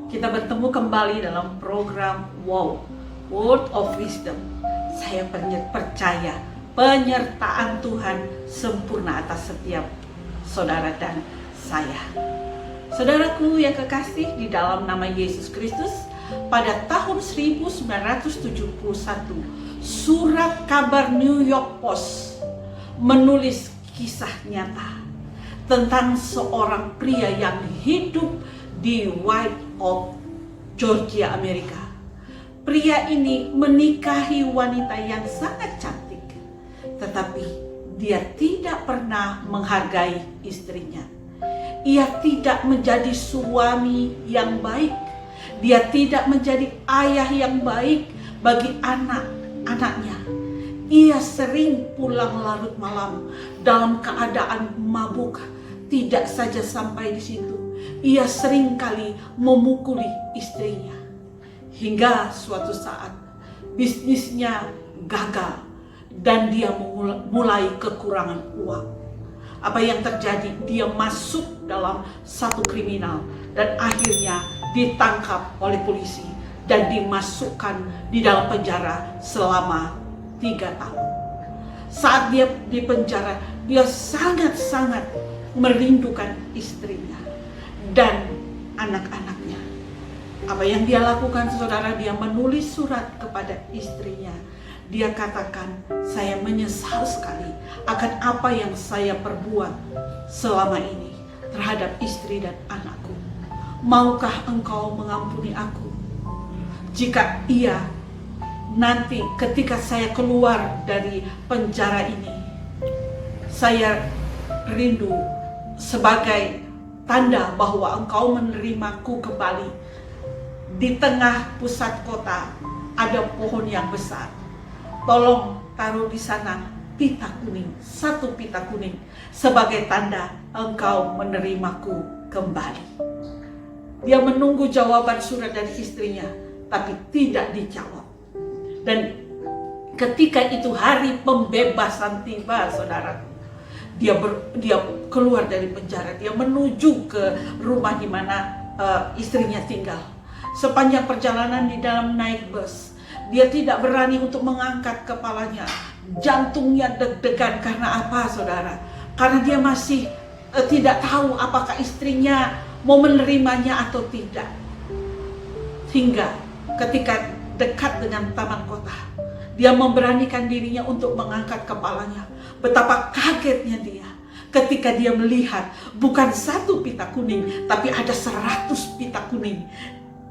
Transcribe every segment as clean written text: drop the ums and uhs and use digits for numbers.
Kita bertemu kembali dalam program Wow, Word of Wisdom. Saya percaya penyertaan Tuhan sempurna atas setiap saudara dan saya. Saudaraku yang kekasih di dalam nama Yesus Kristus, pada tahun 1971, surat kabar New York Post menulis kisah nyata tentang seorang pria yang hidup di White Oak, Georgia, Amerika. Pria ini menikahi wanita yang sangat cantik, tetapi dia tidak pernah menghargai istrinya. Ia tidak menjadi suami yang baik. Dia tidak menjadi ayah yang baik bagi anak-anaknya. Ia sering pulang larut malam dalam keadaan mabuk. Tidak saja sampai di situ, ia sering kali memukuli istrinya. Hingga suatu saat bisnisnya gagal dan dia mulai kekurangan uang. Apa yang terjadi? Dia masuk dalam satu kriminal dan akhirnya ditangkap oleh polisi dan dimasukkan di dalam penjara selama 3 tahun. Saat dia di penjara, dia sangat-sangat merindukan istrinya dan anak-anaknya. Apa yang dia lakukan, saudara? Dia menulis surat kepada istrinya. Dia katakan, saya menyesal sekali akan apa yang saya perbuat selama ini terhadap istri dan anakku. Maukah engkau mengampuni aku? Jika iya, nanti ketika saya keluar dari penjara ini, saya rindu sebagai tanda bahwa engkau menerimaku kembali. Di tengah pusat kota ada pohon yang besar. Tolong taruh di sana pita kuning, 1 pita kuning, sebagai tanda engkau menerimaku kembali. Dia menunggu jawaban surat dari istrinya, tapi tidak dijawab. Dan ketika itu hari pembebasan tiba, saudara, dia keluar dari penjara. Dia menuju ke rumah di mana istrinya tinggal. Sepanjang perjalanan di dalam naik bus, dia tidak berani untuk mengangkat kepalanya. Jantungnya deg-degan. Karena apa, saudara? Karena dia masih tidak tahu apakah istrinya mau menerimanya atau tidak. Hingga ketika dekat dengan taman kota, dia memberanikan dirinya untuk mengangkat kepalanya. Betapa kagetnya dia ketika dia melihat bukan 1 pita kuning, tapi ada 100 pita kuning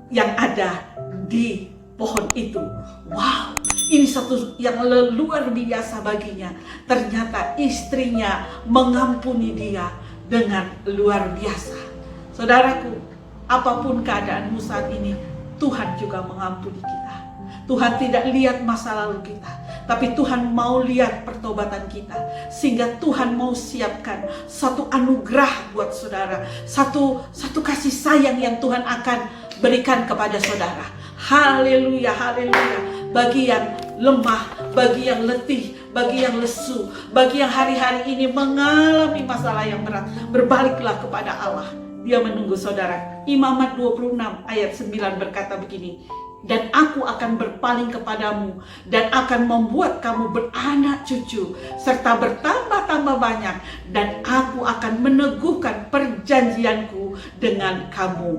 yang ada di pohon itu. Wow, ini satu yang luar biasa baginya. Ternyata istrinya mengampuni dia dengan luar biasa. Saudaraku, apapun keadaanmu saat ini, Tuhan juga mengampuni kita. Tuhan tidak lihat masa lalu kita, tapi Tuhan mau lihat pertobatan kita. Sehingga Tuhan mau siapkan satu anugerah buat saudara, satu kasih sayang yang Tuhan akan berikan kepada saudara. Haleluya, haleluya. Bagi yang lemah, bagi yang letih, bagi yang lesu, bagi yang hari-hari ini mengalami masalah yang berat, berbaliklah kepada Allah. Dia menunggu saudara. Imamat 26 ayat 9 berkata begini, dan aku akan berpaling kepadamu dan akan membuat kamu beranak cucu serta bertambah-tambah banyak, dan aku akan meneguhkan perjanjianku dengan kamu.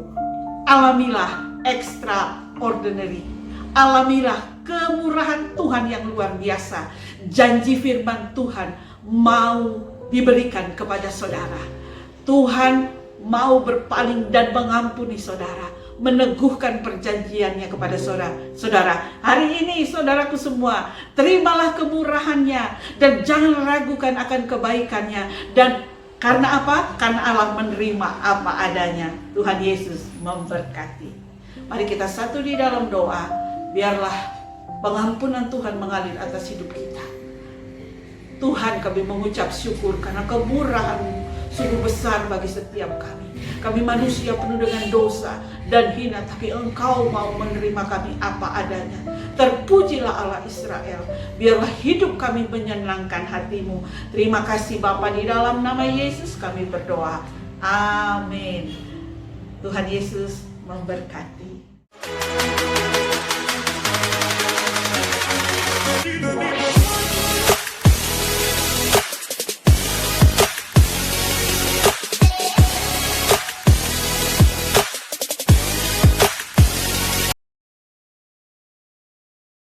Alamilah extraordinary. Alamilah kemurahan Tuhan yang luar biasa. Janji firman Tuhan mau diberikan kepada saudara. Tuhan mau berpaling dan mengampuni saudara, meneguhkan perjanjiannya kepada saudara. Hari ini saudaraku semua, terimalah kemurahannya dan jangan ragukan akan kebaikannya. Dan karena apa? Karena Allah menerima apa adanya. Tuhan Yesus memberkati. Mari kita satu di dalam doa. Biarlah pengampunan Tuhan mengalir atas hidup kita. Tuhan, kami mengucap syukur karena kemurahan-Mu sungguh besar bagi setiap kami. Kami manusia penuh dengan dosa dan hina, tapi Engkau mau menerima kami apa adanya. Terpujilah Allah Israel. Biarlah hidup kami menyenangkan hati-Mu. Terima kasih Bapa, di dalam nama Yesus kami berdoa. Amin. Tuhan Yesus memberkati.